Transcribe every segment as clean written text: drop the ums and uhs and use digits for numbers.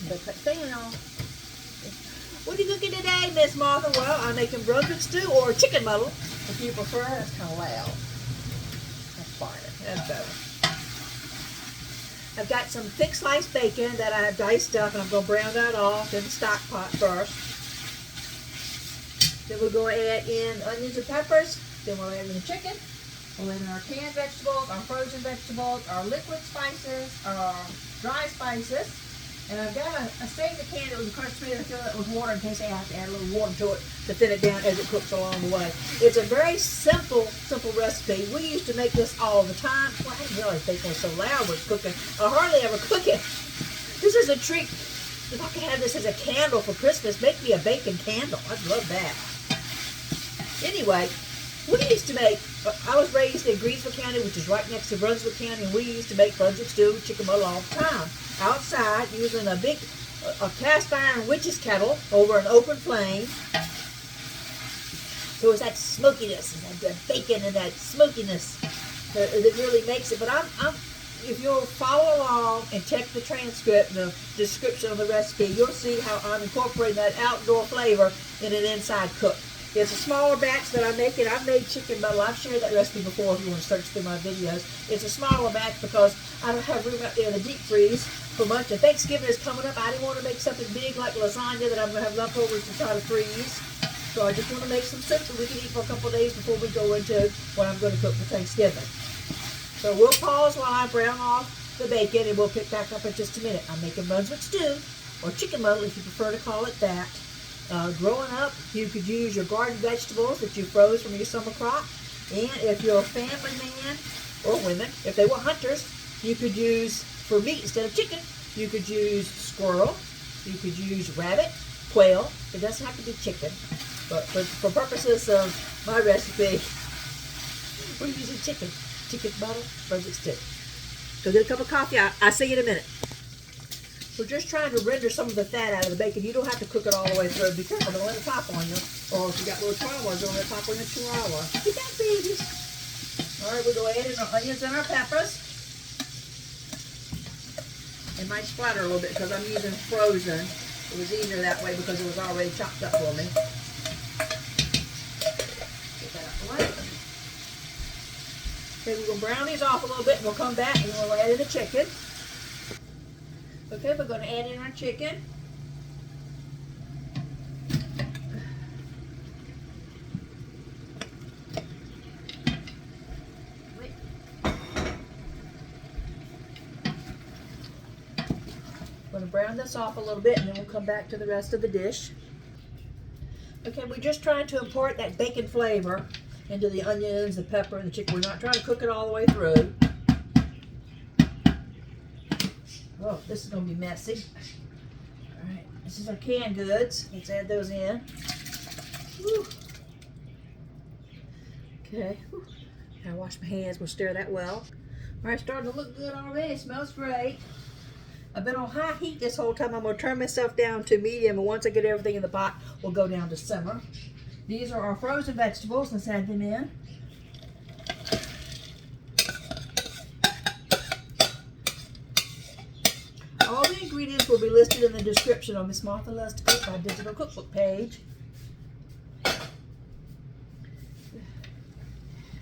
But cut down. What are you cooking today, Miss Martha? Well, I'm making Brunswick stew or chicken muddle, if you prefer. That's kind of loud. That's quieter. That's better. I've got some thick sliced bacon that I have diced up, and I'm going to brown that off in the stock pot first. Then we're going to add in onions and peppers. Then we'll add in the chicken. We'll add in our canned vegetables, our frozen vegetables, our liquid spices, our dry spices. And I've got a saved the can that was crushed tomato to fill it with water in case I have to add a little water to it to thin it down as it cooks along the way. It's a very simple recipe. We used to make this all the time. Well, I didn't realize bacon was so loud when it's cooking. I hardly ever cook it. This is a treat. If I could have this as a candle for Christmas, make me a bacon candle. I'd love that. Anyway, we used to make, I was raised in Greensville County, which is right next to Brunswick County, and we used to make Brunswick stew and chicken muddle all the time. Outside, using a big cast iron witch's kettle over an open flame. So it's that smokiness, and that bacon and that smokiness that really makes it. But if you'll follow along and check the transcript, the description of the recipe, you'll see how I'm incorporating that outdoor flavor in an inside cook. It's a smaller batch that I'm making. I've made chicken muddle. I've shared that recipe before if you want to search through my videos. It's a smaller batch because I don't have room out there in the deep freeze for much. And Thanksgiving is coming up. I didn't want to make something big like lasagna that I'm going to have leftovers to try to freeze. So I just want to make some soup that we can eat for a couple of days before we go into what I'm going to cook for Thanksgiving. So we'll pause while I brown off the bacon, and we'll pick back up in just a minute. I'm making Brunswick stew, or chicken muddle if you prefer to call it that. Growing up, you could use your garden vegetables that you froze from your summer crop. And if you're a family man or women, if they were hunters, you could use, for meat instead of chicken, you could use squirrel, you could use rabbit, quail. It doesn't have to be chicken. But for purposes of my recipe, we're using chicken. Chicken muddle, Brunswick stew. So get a cup of coffee. I'll see you in a minute. We're just trying to render some of the fat out of the bacon. You don't have to cook it all the way through. Be careful, don't let it top on you. Or if you got little chihuahuas, don't let it top on your chihuahua. You got babies. All right, we'll go ahead in our onions and our peppers. It might splatter a little bit because I'm using frozen. It was easier that way because it was already chopped up for me. Get that out of the way. Okay, we're going to brown these off a little bit, and we'll come back and we'll add in the chicken. Okay, we're going to add in our chicken. I'm going to brown this off a little bit, and then we'll come back to the rest of the dish. Okay, we're just trying to import that bacon flavor into the onions, the pepper, and the chicken. We're not trying to cook it all the way through. Oh, this is going to be messy. All right, this is our canned goods. Let's add those in. Whew. Okay. Whew. Gotta wash my hands. We'll stir that well. All right, starting to look good already. It smells great. I've been on high heat this whole time. I'm going to turn myself down to medium, and once I get everything in the pot, we'll go down to simmer. These are our frozen vegetables. Let's add them in. All the ingredients will be listed in the description on Miss Martha Loves to Cook, my digital cookbook page.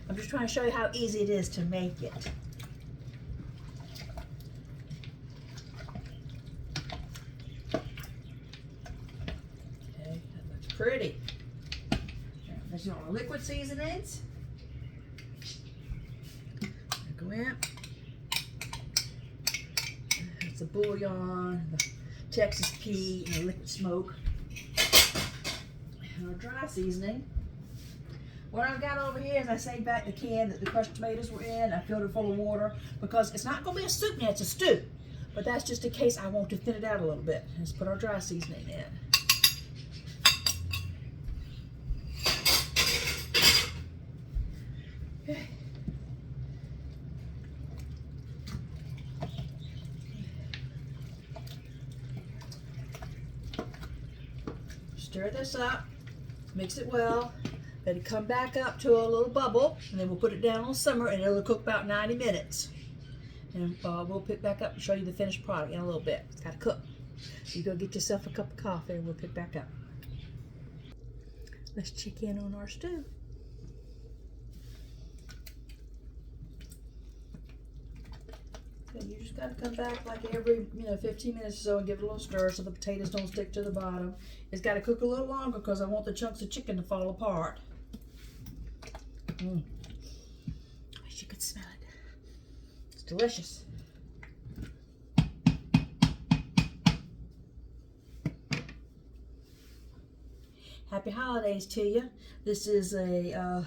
I'm just trying to show you how easy it is to make it. Okay, that looks pretty. That's your liquid seasonings. Go in. The bouillon, the Texas pea, and the liquid smoke, and our dry seasoning. What I've got over here is I saved back the can that the crushed tomatoes were in. I filled it full of water because it's not going to be a soup now, it's a stew. But that's just in case I want to thin it out a little bit. Let's put our dry seasoning in. Okay. Stir this up, mix it well, let it come back up to a little bubble, and then we'll put it down on simmer, and it'll cook about 90 minutes. And we'll pick back up and show you the finished product in a little bit. It's got to cook. You go get yourself a cup of coffee and we'll pick back up. Let's check in on our stew. You just got to come back like every 15 minutes or so and give it a little stir so the potatoes don't stick to the bottom. It's got to cook a little longer because I want the chunks of chicken to fall apart. I wish you could smell it. It's delicious. Happy holidays to you. This is a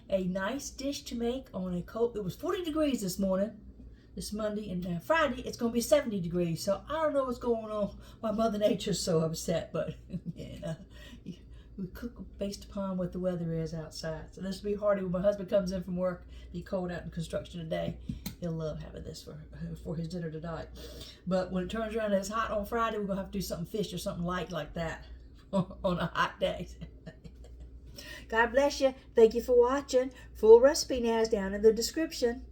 nice dish to make on a cold. It was 40 degrees this morning. This Monday, and Friday it's going to be 70 degrees. So I don't know what's going on, why Mother Nature's so upset, but we cook based upon what the weather is outside. So this will be hardy when my husband comes in from work. Be cold out in construction today. He'll love having this for his dinner tonight. But when it turns around and it's hot on Friday, we're going to have to do something fish or something light like that on a hot day. God bless you. Thank you for watching. Full recipe now is down in the description.